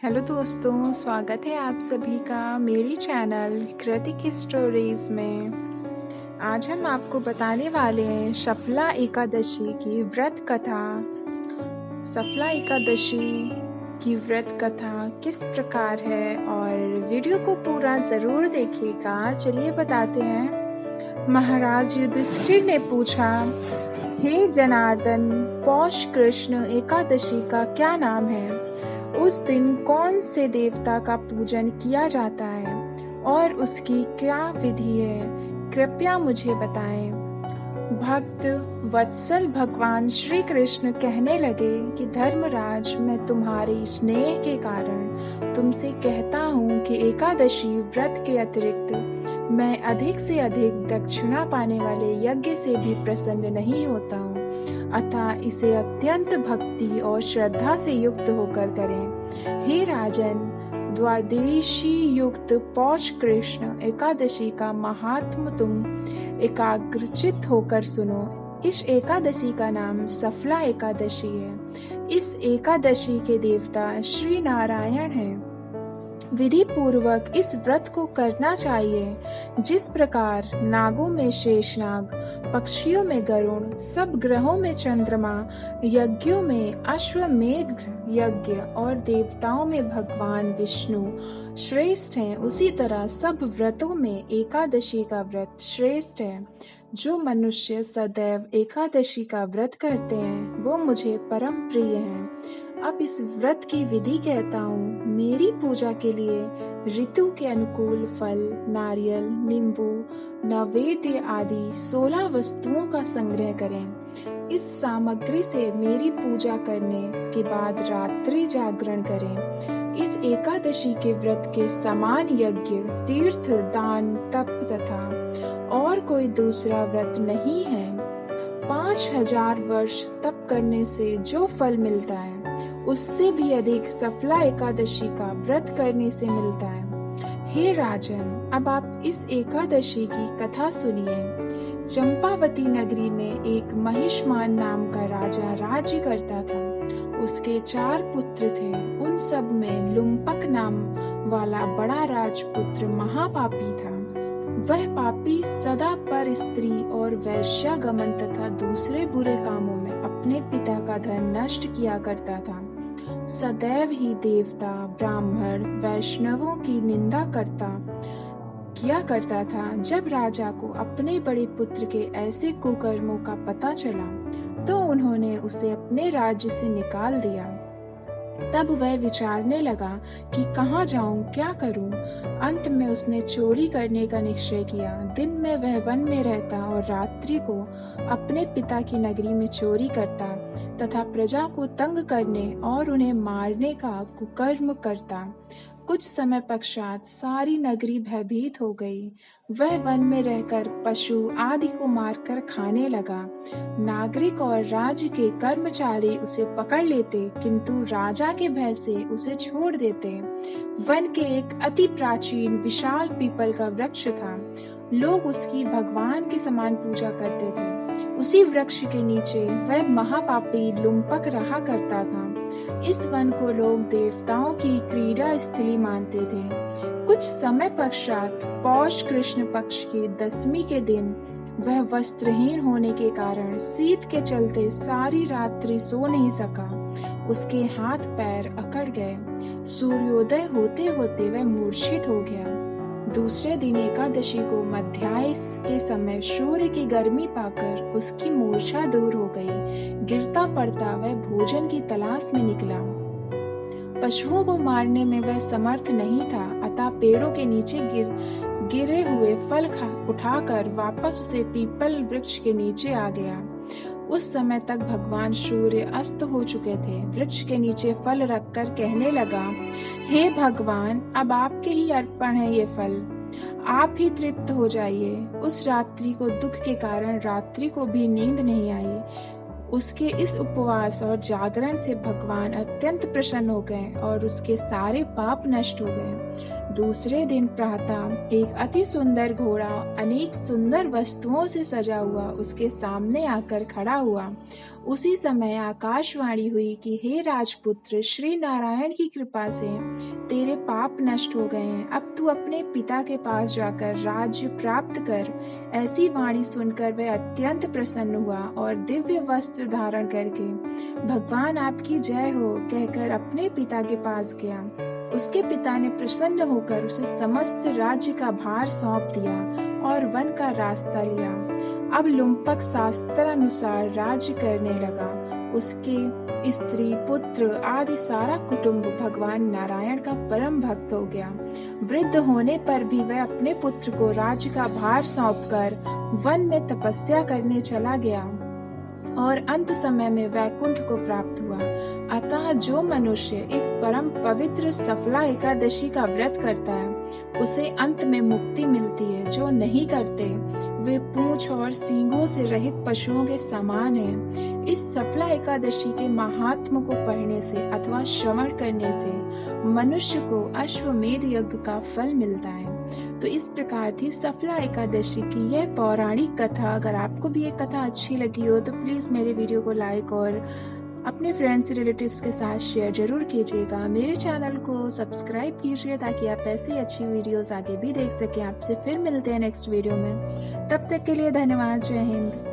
Hello दोस्तों, स्वागत है आप सभी का मेरी चैनल कृतिक स्टोरीज में। आज हम आपको बताने वाले हैं सफला एकादशी की व्रत कथा। सफला एकादशी की व्रत कथा किस प्रकार है और वीडियो को पूरा जरूर देखिएगा। चलिए बताते हैं। महाराज युधिष्ठिर ने पूछा, हे जनार्दन, पौष कृष्ण एकादशी का क्या नाम है? उस दिन कौन से देवता का पूजन किया जाता है और उसकी क्या विधि है? कृपया मुझे बताएं। भक्त वत्सल भगवान श्री कृष्ण कहने लगे कि धर्मराज, मैं तुम्हारे स्नेह के कारण तुमसे कहता हूँ कि एकादशी व्रत के अतिरिक्त मैं अधिक से अधिक दक्षिणा पाने वाले यज्ञ से भी प्रसन्न नहीं होता हूँ। अतः इसे अत्यंत भक्ति और श्रद्धा से युक्त होकर करें। हे राजन, द्वादशी युक्त पौष कृष्ण एकादशी का महात्म तुम एकाग्रचित होकर सुनो। इस एकादशी का नाम सफला एकादशी है। इस एकादशी के देवता श्री नारायण हैं। विधि पूर्वक इस व्रत को करना चाहिए। जिस प्रकार नागों में शेषनाग, पक्षियों में गरुण, सब ग्रहों में चंद्रमा, यज्ञों में अश्वमेध यज्ञ और देवताओं में भगवान विष्णु श्रेष्ठ हैं, उसी तरह सब व्रतों में एकादशी का व्रत श्रेष्ठ है। जो मनुष्य सदैव एकादशी का व्रत करते हैं वो मुझे परम प्रिय हैं। अब इस व्रत की विधि कहता हूँ। मेरी पूजा के लिए ऋतु के अनुकूल फल, नारियल, नींबू, नैवेद्य आदि 16 वस्तुओं का संग्रह करें। इस सामग्री से मेरी पूजा करने के बाद रात्रि जागरण करें। इस एकादशी के व्रत के समान यज्ञ, तीर्थ, दान, तप तथा और कोई दूसरा व्रत नहीं है। 5000 वर्ष तप करने से जो फल मिलता है उससे भी अधिक सफला एकादशी का व्रत करने से मिलता है। हे राजन, अब आप इस एकादशी की कथा सुनिए। चंपावती नगरी में एक महिष्मान नाम का राजा राज्य करता था। उसके 4 पुत्र थे। उन सब में लुम्पक नाम वाला बड़ा राजपुत्र महापापी था। वह पापी सदा पर स्त्री और वैश्यागमन तथा दूसरे बुरे कामों में अपने पिता का धन नष्ट किया करता था। सदैव ही देवता, ब्राह्मण, वैष्णवों की निंदा किया करता था। जब राजा को अपने बड़े पुत्र के ऐसे कुकर्मों का पता चला तो उन्होंने उसे अपने राज्य से निकाल दिया। तब वह विचारने लगा कि कहाँ जाऊं, क्या करूं। अंत में उसने चोरी करने का निश्चय किया। दिन में वह वन में रहता और रात्रि को अपने पिता की नगरी में चोरी करता तथा प्रजा को तंग करने और उन्हें मारने का कुकर्म करता। कुछ समय पश्चात सारी नगरी भयभीत हो गई। वह वन में रहकर पशु आदि को मारकर खाने लगा। नागरिक और राज्य के कर्मचारी उसे पकड़ लेते, किंतु राजा के भय से उसे छोड़ देते। वन के एक अति प्राचीन विशाल पीपल का वृक्ष था। लोग उसकी भगवान के समान पूजा करते थे। उसी वृक्ष के नीचे वह महापापी लुम्पक रहा करता था। इस वन को लोग देवताओं की क्रीड़ा स्थली मानते थे। कुछ समय पश्चात पौष कृष्ण पक्ष की 10वीं के दिन वह वस्त्रहीन होने के कारण शीत के चलते सारी रात्रि सो नहीं सका। उसके हाथ पैर अकड़ गए। सूर्योदय होते होते वह मूर्छित हो गया। दूसरे दिन एकादशी को मध्याह्न के समय सूर्य की गर्मी पाकर उसकी मूर्छा दूर हो गई। गिरता पड़ता वह भोजन की तलाश में निकला। पशुओं को मारने में वह समर्थ नहीं था, अतः पेड़ों के नीचे गिरे हुए फल उठाकर वापस उसे पीपल वृक्ष के नीचे आ गया। उस समय तक भगवान सूर्य अस्त हो चुके थे। वृक्ष के नीचे फल रखकर कहने लगा, हे भगवान, अब आपके ही अर्पण है ये फल, आप ही तृप्त हो जाइए। उस रात्रि को दुख के कारण रात्रि को भी नींद नहीं आई। उसके इस उपवास और जागरण से भगवान अत्यंत प्रसन्न हो गए और उसके सारे पाप नष्ट हो गए। दूसरे दिन प्रातः एक अति सुंदर घोड़ा अनेक सुंदर वस्तुओं से सजा हुआ उसके सामने आकर खड़ा हुआ उसी समय आकाशवाणी हुई कि हे राजपुत्र, श्री नारायण की कृपा से तेरे पाप नष्ट हो गए हैं। अब तू अपने पिता के पास जाकर राज्य प्राप्त कर। ऐसी वाणी सुनकर वह अत्यंत प्रसन्न हुआ और दिव्य वस्त्र धारण करके भगवान आपकी जय हो कहकर अपने पिता के पास गया। उसके पिता ने प्रसन्न होकर उसे समस्त राज्य का भार सौंप दिया और वन का रास्ता लिया। अब लुम्पक शास्त्रानुसार राज्य करने लगा। उसके स्त्री, पुत्र आदि सारा कुटुंब भगवान नारायण का परम भक्त हो गया। वृद्ध होने पर भी वह अपने पुत्र को राज्य का भार सौंपकर वन में तपस्या करने चला गया और अंत समय में वैकुंठ को प्राप्त हुआ। अतः जो मनुष्य इस परम पवित्र सफला एकादशी का व्रत करता है उसे अंत में मुक्ति मिलती है। जो नहीं करते वे पूंछ और सींगों से रहित पशुओं के समान हैं। इस सफला एकादशी के महात्म को पढ़ने से अथवा श्रवण करने से मनुष्य को अश्वमेध यज्ञ का फल मिलता है। तो इस प्रकार थी सफला एकादशी की यह पौराणिक कथा। अगर आपको भी ये कथा अच्छी लगी हो तो प्लीज़ मेरे वीडियो को लाइक और अपने फ्रेंड्स रिलेटिव्स के साथ शेयर जरूर कीजिएगा। मेरे चैनल को सब्सक्राइब कीजिए ताकि आप ऐसी अच्छी वीडियोस आगे भी देख सकें। आपसे फिर मिलते हैं नेक्स्ट वीडियो में। तब तक के लिए धन्यवाद। जय हिंद।